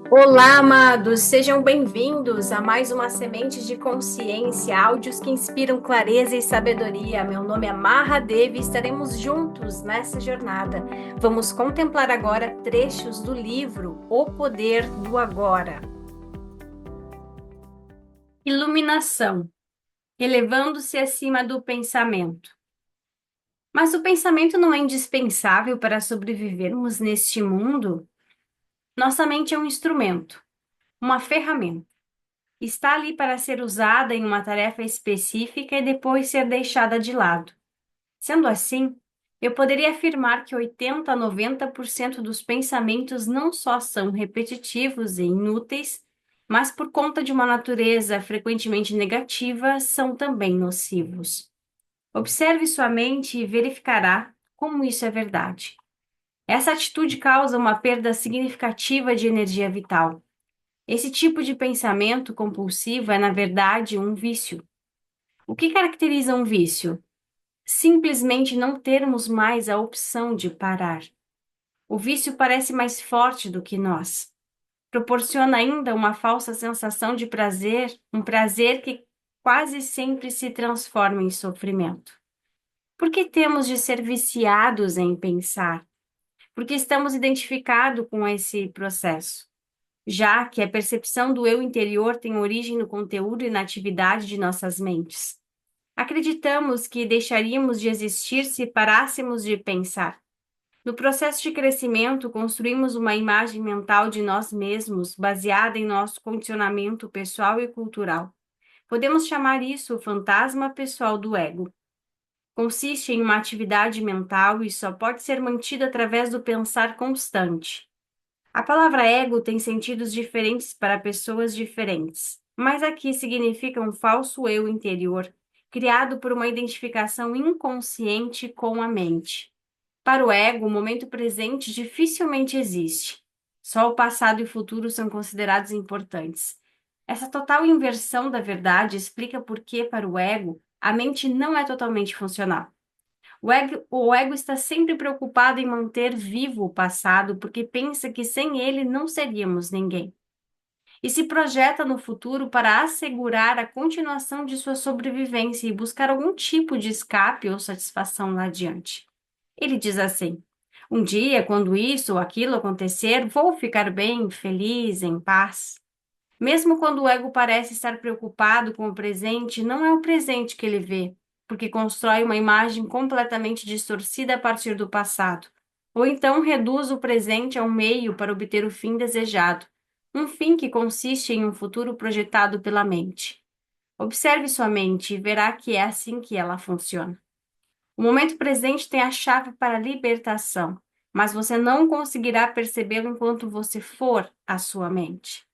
Olá, amados, sejam bem-vindos a mais uma Semente de Consciência, áudios que inspiram clareza e sabedoria. Meu nome é Marra Devi e estaremos juntos nessa jornada. Vamos contemplar agora trechos do livro O Poder do Agora. Iluminação, elevando-se acima do pensamento. Mas o pensamento não é indispensável para sobrevivermos neste mundo? Nossa mente é um instrumento, uma ferramenta. Está ali para ser usada em uma tarefa específica e depois ser deixada de lado. Sendo assim, eu poderia afirmar que 80 a 90% dos pensamentos não só são repetitivos e inúteis, mas por conta de uma natureza frequentemente negativa, são também nocivos. Observe sua mente e verificará como isso é verdade. Essa atitude causa uma perda significativa de energia vital. Esse tipo de pensamento compulsivo é, na verdade, um vício. O que caracteriza um vício? Simplesmente não termos mais a opção de parar. O vício parece mais forte do que nós. Proporciona ainda uma falsa sensação de prazer, um prazer que quase sempre se transforma em sofrimento. Por que temos de ser viciados em pensar? Porque estamos identificados com esse processo, já que a percepção do eu interior tem origem no conteúdo e na atividade de nossas mentes. Acreditamos que deixaríamos de existir se parássemos de pensar. No processo de crescimento, construímos uma imagem mental de nós mesmos baseada em nosso condicionamento pessoal e cultural. Podemos chamar isso o fantasma pessoal do ego. Consiste em uma atividade mental e só pode ser mantida através do pensar constante. A palavra ego tem sentidos diferentes para pessoas diferentes, mas aqui significa um falso eu interior, criado por uma identificação inconsciente com a mente. Para o ego, o momento presente dificilmente existe. Só o passado e o futuro são considerados importantes. Essa total inversão da verdade explica por que, para o ego, a mente não é totalmente funcional. O ego está sempre preocupado em manter vivo o passado, porque pensa que sem ele não seríamos ninguém. E se projeta no futuro para assegurar a continuação de sua sobrevivência e buscar algum tipo de escape ou satisfação lá adiante. Ele diz assim: um dia, quando isso ou aquilo acontecer, vou ficar bem, feliz, em paz. Mesmo quando o ego parece estar preocupado com o presente, não é o presente que ele vê, porque constrói uma imagem completamente distorcida a partir do passado. Ou então reduz o presente a um meio para obter o fim desejado, um fim que consiste em um futuro projetado pela mente. Observe sua mente e verá que é assim que ela funciona. O momento presente tem a chave para a libertação, mas você não conseguirá percebê-lo enquanto você for a sua mente.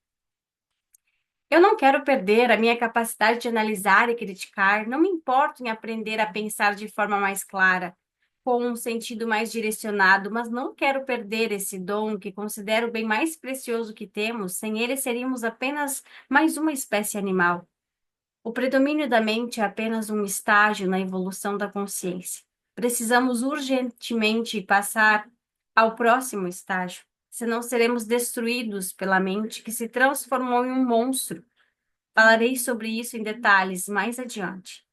Eu não quero perder a minha capacidade de analisar e criticar, não me importo em aprender a pensar de forma mais clara, com um sentido mais direcionado, mas não quero perder esse dom que considero o bem mais precioso que temos, sem ele seríamos apenas mais uma espécie animal. O predomínio da mente é apenas um estágio na evolução da consciência. Precisamos urgentemente passar ao próximo estágio, senão seremos destruídos pela mente que se transformou em um monstro. Falarei sobre isso em detalhes mais adiante.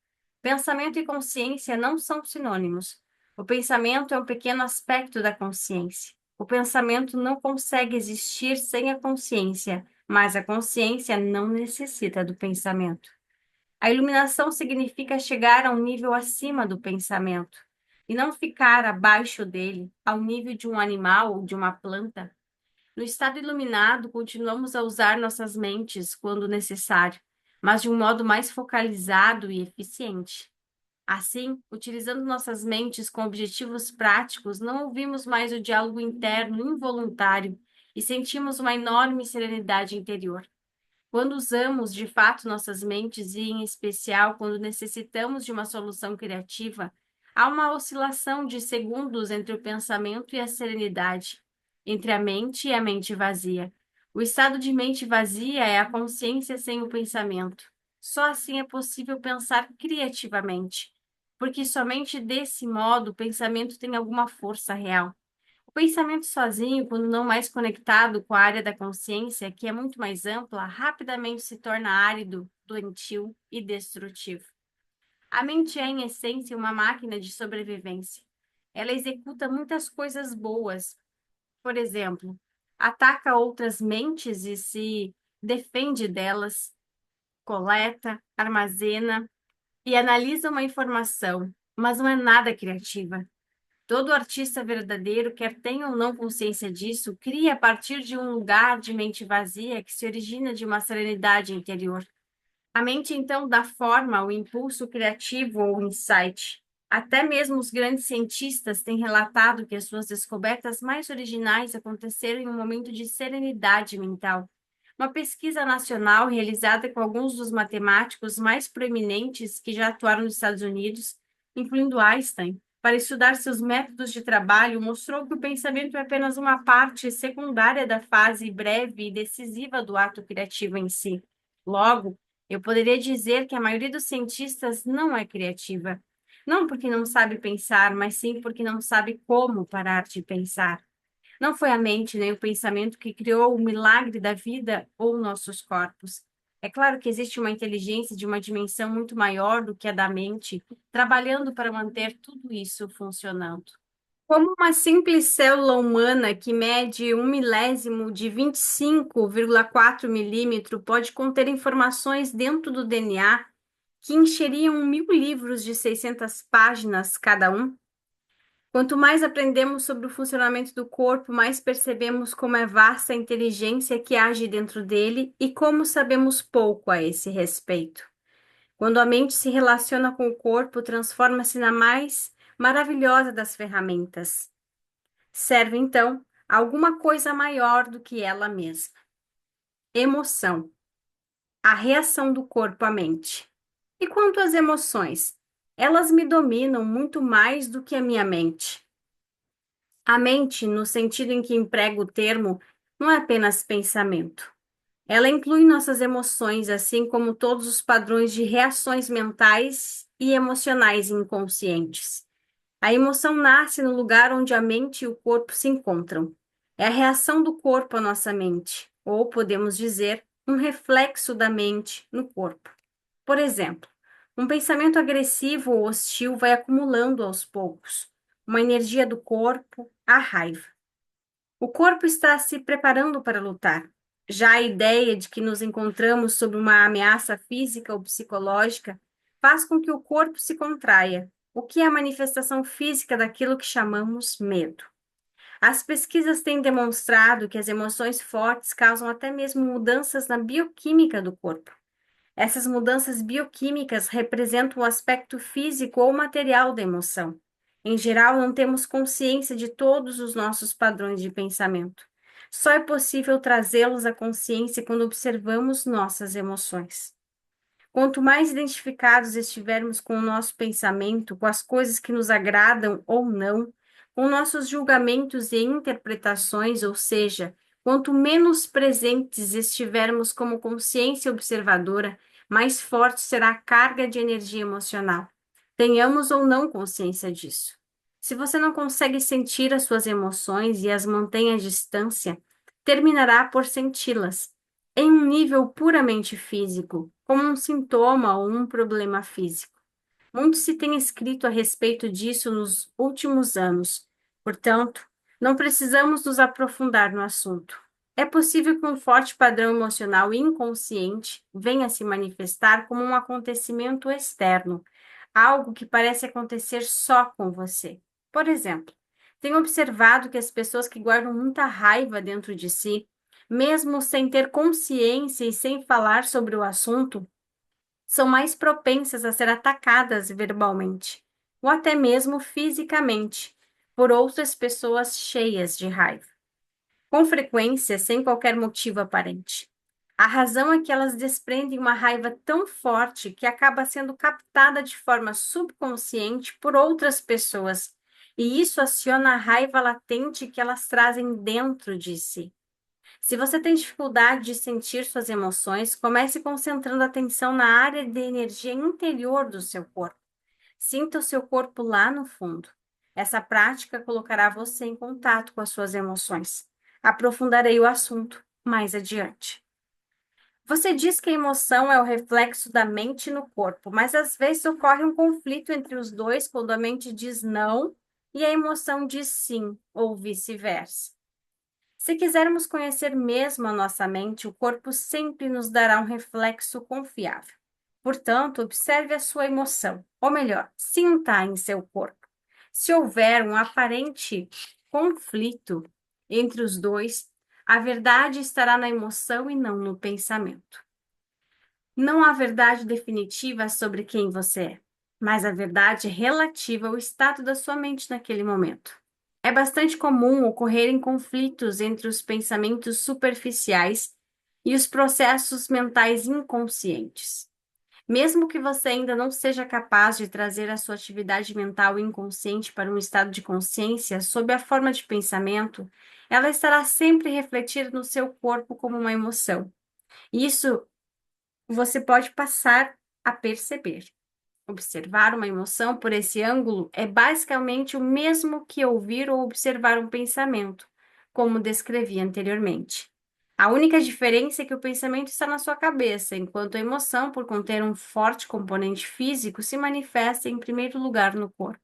Pensamento e consciência não são sinônimos. O pensamento é um pequeno aspecto da consciência. O pensamento não consegue existir sem a consciência, mas a consciência não necessita do pensamento. A iluminação significa chegar a um nível acima do pensamento e não ficar abaixo dele, ao nível de um animal ou de uma planta. No estado iluminado, continuamos a usar nossas mentes quando necessário, mas de um modo mais focalizado e eficiente. Assim, utilizando nossas mentes com objetivos práticos, não ouvimos mais o diálogo interno involuntário e sentimos uma enorme serenidade interior. Quando usamos de fato nossas mentes e, em especial, quando necessitamos de uma solução criativa, há uma oscilação de segundos entre o pensamento e a serenidade, entre a mente e a mente vazia. O estado de mente vazia é a consciência sem o pensamento. Só assim é possível pensar criativamente, porque somente desse modo o pensamento tem alguma força real. O pensamento sozinho, quando não mais conectado com a área da consciência, que é muito mais ampla, rapidamente se torna árido, doentio e destrutivo. A mente é, em essência, uma máquina de sobrevivência. Ela executa muitas coisas boas. Por exemplo, ataca outras mentes e se defende delas, coleta, armazena e analisa uma informação, mas não é nada criativa. Todo artista verdadeiro, quer tenha ou não consciência disso, cria a partir de um lugar de mente vazia que se origina de uma serenidade interior. A mente, então, dá forma ao impulso criativo ou insight. Até mesmo os grandes cientistas têm relatado que as suas descobertas mais originais aconteceram em um momento de serenidade mental. Uma pesquisa nacional realizada com alguns dos matemáticos mais proeminentes que já atuaram nos Estados Unidos, incluindo Einstein, para estudar seus métodos de trabalho, mostrou que o pensamento é apenas uma parte secundária da fase breve e decisiva do ato criativo em si. Logo, eu poderia dizer que a maioria dos cientistas não é criativa. Não porque não sabe pensar, mas sim porque não sabe como parar de pensar. Não foi a mente nem o pensamento que criou o milagre da vida ou nossos corpos. É claro que existe uma inteligência de uma dimensão muito maior do que a da mente, trabalhando para manter tudo isso funcionando. Como uma simples célula humana que mede 1 milésimo de 25,4 milímetro pode conter informações dentro do DNA que encheriam 1.000 livros de 600 páginas cada um? Quanto mais aprendemos sobre o funcionamento do corpo, mais percebemos como é vasta a inteligência que age dentro dele e como sabemos pouco a esse respeito. Quando a mente se relaciona com o corpo, transforma-se na mais maravilhosa das ferramentas. Serve, então, a alguma coisa maior do que ela mesma. Emoção, a reação do corpo à mente. E quanto às emoções? Elas me dominam muito mais do que a minha mente. A mente, no sentido em que emprego o termo, não é apenas pensamento. Ela inclui nossas emoções, assim como todos os padrões de reações mentais e emocionais inconscientes. A emoção nasce no lugar onde a mente e o corpo se encontram. É a reação do corpo à nossa mente, ou podemos dizer, um reflexo da mente no corpo. Por exemplo, um pensamento agressivo ou hostil vai acumulando aos poucos uma energia do corpo, a raiva. O corpo está se preparando para lutar. Já a ideia de que nos encontramos sob uma ameaça física ou psicológica faz com que o corpo se contraia, o que é a manifestação física daquilo que chamamos medo. As pesquisas têm demonstrado que as emoções fortes causam até mesmo mudanças na bioquímica do corpo. Essas mudanças bioquímicas representam o aspecto físico ou material da emoção. Em geral, não temos consciência de todos os nossos padrões de pensamento. Só é possível trazê-los à consciência quando observamos nossas emoções. Quanto mais identificados estivermos com o nosso pensamento, com as coisas que nos agradam ou não, com nossos julgamentos e interpretações, ou seja, quanto menos presentes estivermos como consciência observadora, mais forte será a carga de energia emocional. Tenhamos ou não consciência disso. Se você não consegue sentir as suas emoções e as mantém à distância, terminará por senti-las em um nível puramente físico, como um sintoma ou um problema físico. Muito se tem escrito a respeito disso nos últimos anos, portanto, não precisamos nos aprofundar no assunto. É possível que um forte padrão emocional inconsciente venha a se manifestar como um acontecimento externo, algo que parece acontecer só com você. Por exemplo, tenho observado que as pessoas que guardam muita raiva dentro de si, mesmo sem ter consciência e sem falar sobre o assunto, são mais propensas a ser atacadas verbalmente, ou até mesmo fisicamente, por outras pessoas cheias de raiva, com frequência sem qualquer motivo aparente. A razão é que elas desprendem uma raiva tão forte que acaba sendo captada de forma subconsciente por outras pessoas, e isso aciona a raiva latente que elas trazem dentro de si. Se você tem dificuldade de sentir suas emoções, comece concentrando a atenção na área de energia interior do seu corpo. Sinta o seu corpo lá no fundo. Essa prática colocará você em contato com as suas emoções. Aprofundarei o assunto mais adiante. Você diz que a emoção é o reflexo da mente no corpo, mas às vezes ocorre um conflito entre os dois quando a mente diz não e a emoção diz sim, ou vice-versa. Se quisermos conhecer mesmo a nossa mente, o corpo sempre nos dará um reflexo confiável. Portanto, observe a sua emoção, ou melhor, sinta em seu corpo. Se houver um aparente conflito entre os dois, a verdade estará na emoção e não no pensamento. Não há verdade definitiva sobre quem você é, mas a verdade relativa ao estado da sua mente naquele momento. É bastante comum ocorrerem conflitos entre os pensamentos superficiais e os processos mentais inconscientes. Mesmo que você ainda não seja capaz de trazer a sua atividade mental inconsciente para um estado de consciência sob a forma de pensamento, ela estará sempre refletida no seu corpo como uma emoção. Isso você pode passar a perceber. Observar uma emoção por esse ângulo é basicamente o mesmo que ouvir ou observar um pensamento, como descrevi anteriormente. A única diferença é que o pensamento está na sua cabeça, enquanto a emoção, por conter um forte componente físico, se manifesta em primeiro lugar no corpo.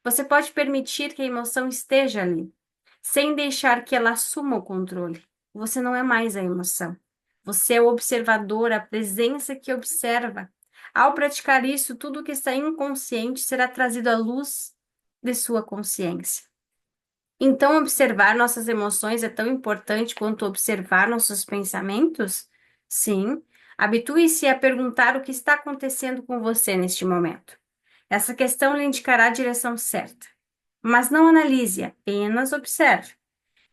Você pode permitir que a emoção esteja ali, sem deixar que ela assuma o controle. Você não é mais a emoção. Você é o observador, a presença que observa. Ao praticar isso, tudo o que está inconsciente será trazido à luz de sua consciência. Então, observar nossas emoções é tão importante quanto observar nossos pensamentos? Sim. Habitue-se a perguntar o que está acontecendo com você neste momento. Essa questão lhe indicará a direção certa. Mas não analise, apenas observe.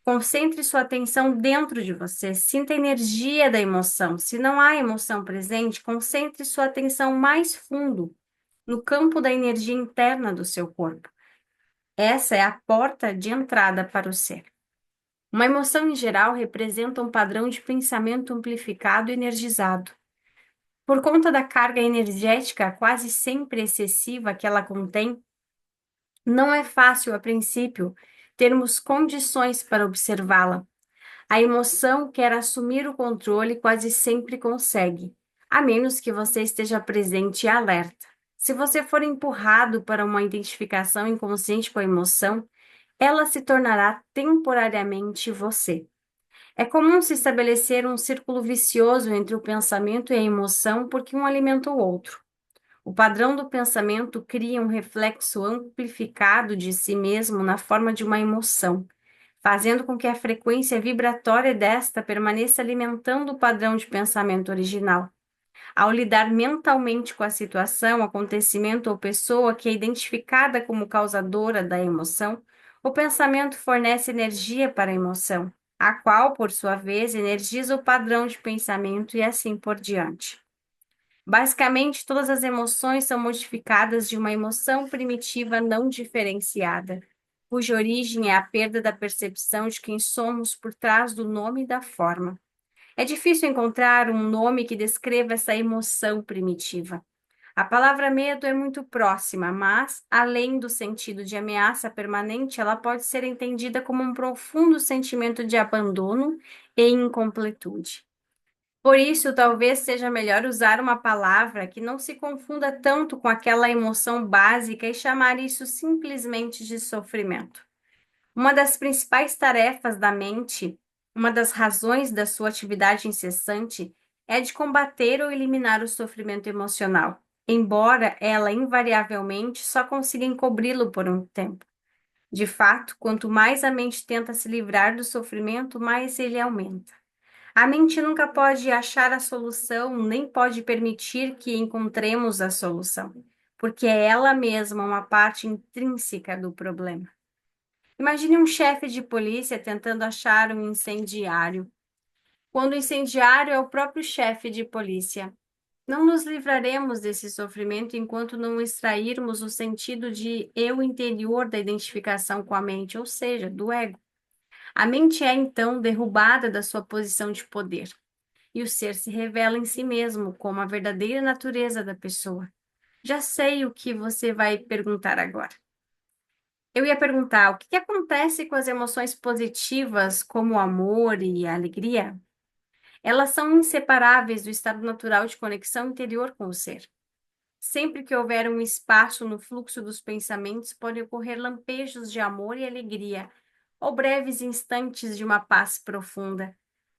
Concentre sua atenção dentro de você, sinta a energia da emoção. Se não há emoção presente, concentre sua atenção mais fundo, no campo da energia interna do seu corpo. Essa é a porta de entrada para o ser. Uma emoção em geral representa um padrão de pensamento amplificado e energizado. Por conta da carga energética quase sempre excessiva que ela contém, não é fácil, a princípio, termos condições para observá-la. A emoção quer assumir o controle e quase sempre consegue, a menos que você esteja presente e alerta. Se você for empurrado para uma identificação inconsciente com a emoção, ela se tornará temporariamente você. É comum se estabelecer um círculo vicioso entre o pensamento e a emoção porque um alimenta o outro. O padrão do pensamento cria um reflexo amplificado de si mesmo na forma de uma emoção, fazendo com que a frequência vibratória desta permaneça alimentando o padrão de pensamento original. Ao lidar mentalmente com a situação, acontecimento ou pessoa que é identificada como causadora da emoção, o pensamento fornece energia para a emoção, a qual, por sua vez, energiza o padrão de pensamento e assim por diante. Basicamente, todas as emoções são modificadas de uma emoção primitiva não diferenciada, cuja origem é a perda da percepção de quem somos por trás do nome e da forma. É difícil encontrar um nome que descreva essa emoção primitiva. A palavra medo é muito próxima, mas, além do sentido de ameaça permanente, ela pode ser entendida como um profundo sentimento de abandono e incompletude. Por isso, talvez seja melhor usar uma palavra que não se confunda tanto com aquela emoção básica e chamar isso simplesmente de sofrimento. Uma das principais tarefas da mente, uma das razões da sua atividade incessante, é de combater ou eliminar o sofrimento emocional, embora ela invariavelmente só consiga encobri-lo por um tempo. De fato, quanto mais a mente tenta se livrar do sofrimento, mais ele aumenta. A mente nunca pode achar a solução, nem pode permitir que encontremos a solução, porque é ela mesma uma parte intrínseca do problema. Imagine um chefe de polícia tentando achar um incendiário, quando o incendiário é o próprio chefe de polícia. Não nos livraremos desse sofrimento enquanto não extrairmos o sentido de eu interior da identificação com a mente, ou seja, do ego. A mente é, então, derrubada da sua posição de poder, e o ser se revela em si mesmo como a verdadeira natureza da pessoa. Já sei o que você vai perguntar agora. Eu ia perguntar, o que que acontece com as emoções positivas, como o amor e a alegria? Elas são inseparáveis do estado natural de conexão interior com o ser. Sempre que houver um espaço no fluxo dos pensamentos, podem ocorrer lampejos de amor e alegria, ou breves instantes de uma paz profunda.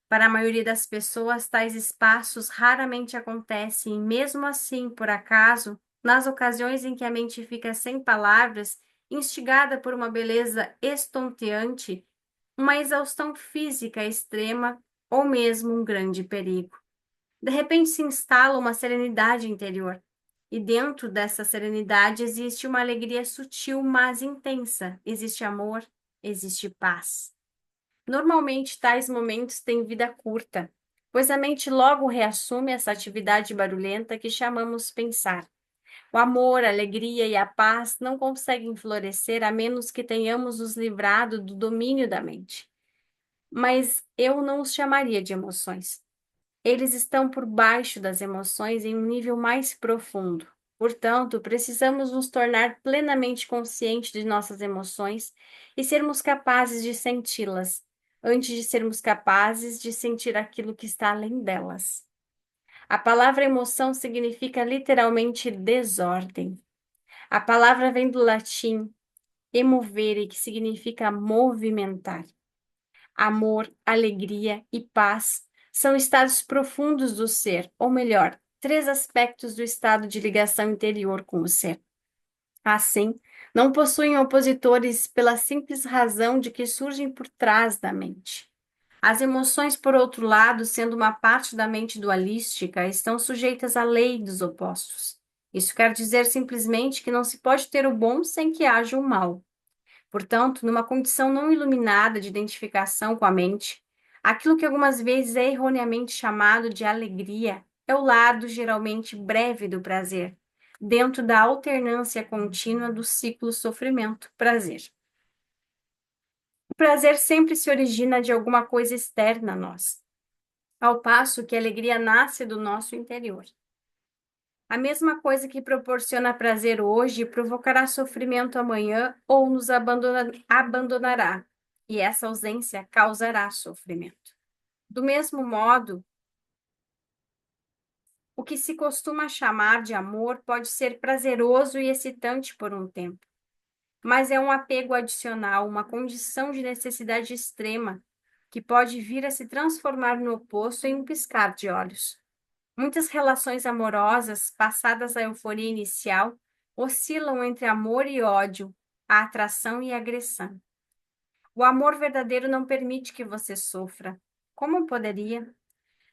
Para a maioria das pessoas, tais espaços raramente acontecem, e mesmo assim, por acaso, nas ocasiões em que a mente fica sem palavras, instigada por uma beleza estonteante, uma exaustão física extrema ou mesmo um grande perigo. De repente se instala uma serenidade interior, e dentro dessa serenidade existe uma alegria sutil, mas intensa. Existe amor, existe paz. Normalmente, tais momentos têm vida curta, pois a mente logo reassume essa atividade barulhenta que chamamos pensar. O amor, a alegria e a paz não conseguem florescer a menos que tenhamos nos livrado do domínio da mente. Mas eu não os chamaria de emoções. Eles estão por baixo das emoções em um nível mais profundo. Portanto, precisamos nos tornar plenamente conscientes de nossas emoções e sermos capazes de senti-las, antes de sermos capazes de sentir aquilo que está além delas. A palavra emoção significa literalmente desordem. A palavra vem do latim emovere, que significa movimentar. Amor, alegria e paz são estados profundos do ser, ou melhor, três aspectos do estado de ligação interior com o ser. Assim, não possuem opositores pela simples razão de que surgem por trás da mente. As emoções, por outro lado, sendo uma parte da mente dualística, estão sujeitas à lei dos opostos. Isso quer dizer simplesmente que não se pode ter o bom sem que haja o mal. Portanto, numa condição não iluminada de identificação com a mente, aquilo que algumas vezes é erroneamente chamado de alegria é o lado geralmente breve do prazer, dentro da alternância contínua do ciclo sofrimento-prazer. O prazer sempre se origina de alguma coisa externa a nós, ao passo que a alegria nasce do nosso interior. A mesma coisa que proporciona prazer hoje provocará sofrimento amanhã ou nos abandonará, e essa ausência causará sofrimento. Do mesmo modo, o que se costuma chamar de amor pode ser prazeroso e excitante por um tempo, mas é um apego adicional, uma condição de necessidade extrema, que pode vir a se transformar no oposto em um piscar de olhos. Muitas relações amorosas, passadas a euforia inicial, oscilam entre amor e ódio, a atração e a agressão. O amor verdadeiro não permite que você sofra. Como poderia?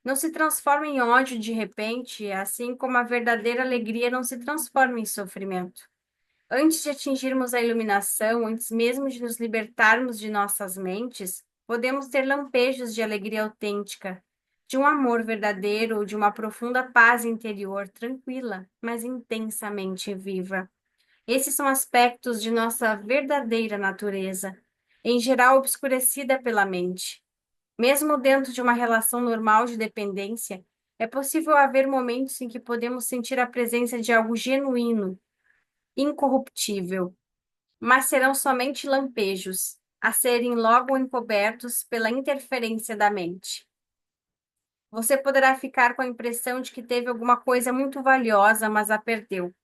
Não se transforma em ódio de repente, assim como a verdadeira alegria não se transforma em sofrimento. Antes de atingirmos a iluminação, antes mesmo de nos libertarmos de nossas mentes, podemos ter lampejos de alegria autêntica, de um amor verdadeiro ou de uma profunda paz interior, tranquila, mas intensamente viva. Esses são aspectos de nossa verdadeira natureza, em geral obscurecida pela mente. Mesmo dentro de uma relação normal de dependência, é possível haver momentos em que podemos sentir a presença de algo genuíno, incorruptível, mas serão somente lampejos, a serem logo encobertos pela interferência da mente. Você poderá ficar com a impressão de que teve alguma coisa muito valiosa, mas a perdeu.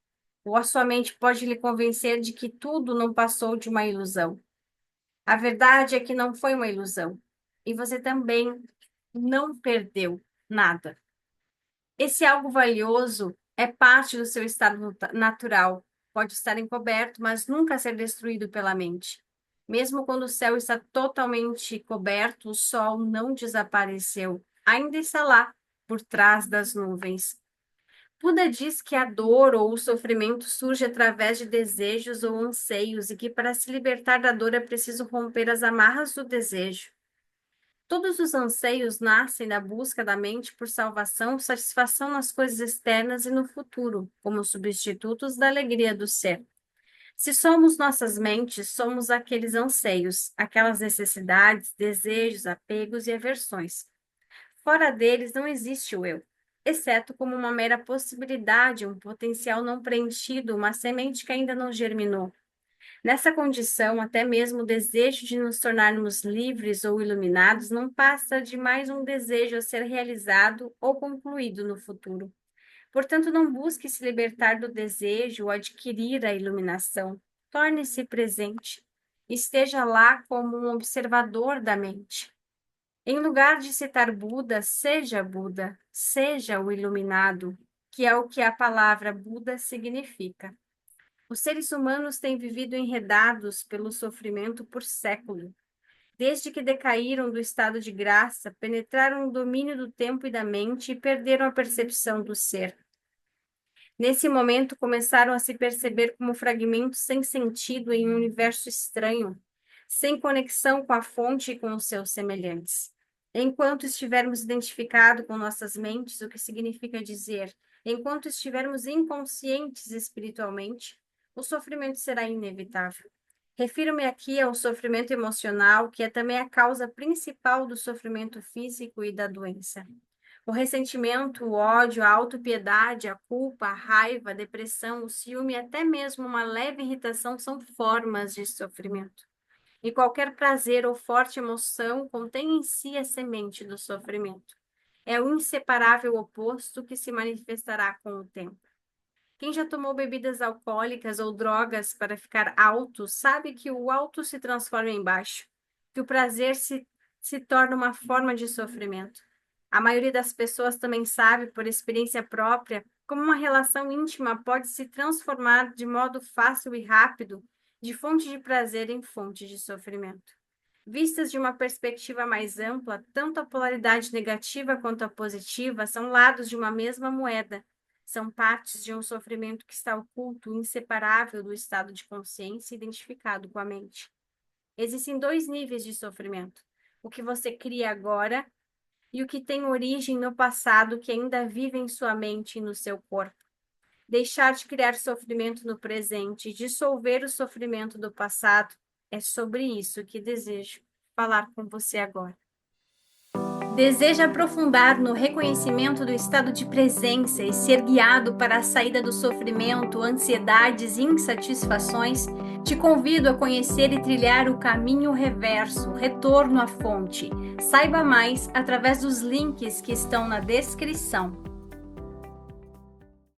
Ou a sua mente pode lhe convencer de que tudo não passou de uma ilusão. A verdade é que não foi uma ilusão. E você também não perdeu nada. Esse algo valioso é parte do seu estado natural. Pode estar encoberto, mas nunca ser destruído pela mente. Mesmo quando o céu está totalmente coberto, o sol não desapareceu. Ainda está lá, por trás das nuvens. Buda diz que a dor ou o sofrimento surge através de desejos ou anseios e que para se libertar da dor é preciso romper as amarras do desejo. Todos os anseios nascem da busca da mente por salvação, satisfação nas coisas externas e no futuro, como substitutos da alegria do ser. Se somos nossas mentes, somos aqueles anseios, aquelas necessidades, desejos, apegos e aversões. Fora deles não existe o eu, exceto como uma mera possibilidade, um potencial não preenchido, uma semente que ainda não germinou. Nessa condição, até mesmo o desejo de nos tornarmos livres ou iluminados não passa de mais um desejo a ser realizado ou concluído no futuro. Portanto, não busque se libertar do desejo ou adquirir a iluminação. Torne-se presente. Esteja lá como um observador da mente. Em lugar de citar Buda, seja o iluminado, que é o que a palavra Buda significa. Os seres humanos têm vivido enredados pelo sofrimento por séculos. Desde que decaíram do estado de graça, penetraram o domínio do tempo e da mente e perderam a percepção do ser. Nesse momento, começaram a se perceber como fragmentos sem sentido em um universo estranho, sem conexão com a fonte e com os seus semelhantes. Enquanto estivermos identificados com nossas mentes, o que significa dizer, enquanto estivermos inconscientes espiritualmente, o sofrimento será inevitável. Refiro-me aqui ao sofrimento emocional, que é também a causa principal do sofrimento físico e da doença. O ressentimento, o ódio, a autopiedade, a culpa, a raiva, a depressão, o ciúme e até mesmo uma leve irritação são formas de sofrimento. E qualquer prazer ou forte emoção contém em si a semente do sofrimento. É o inseparável oposto que se manifestará com o tempo. Quem já tomou bebidas alcoólicas ou drogas para ficar alto, sabe que o alto se transforma em baixo, que o prazer se torna uma forma de sofrimento. A maioria das pessoas também sabe, por experiência própria, como uma relação íntima pode se transformar de modo fácil e rápido de fonte de prazer em fonte de sofrimento. Vistas de uma perspectiva mais ampla, tanto a polaridade negativa quanto a positiva são lados de uma mesma moeda. São partes de um sofrimento que está oculto, inseparável do estado de consciência identificado com a mente. Existem dois níveis de sofrimento: o que você cria agora e o que tem origem no passado que ainda vive em sua mente e no seu corpo. Deixar de criar sofrimento no presente e dissolver o sofrimento do passado é sobre isso que desejo falar com você agora. Deseja aprofundar no reconhecimento do estado de presença e ser guiado para a saída do sofrimento, ansiedades e insatisfações? Te convido a conhecer e trilhar o caminho reverso, retorno à fonte. Saiba mais através dos links que estão na descrição.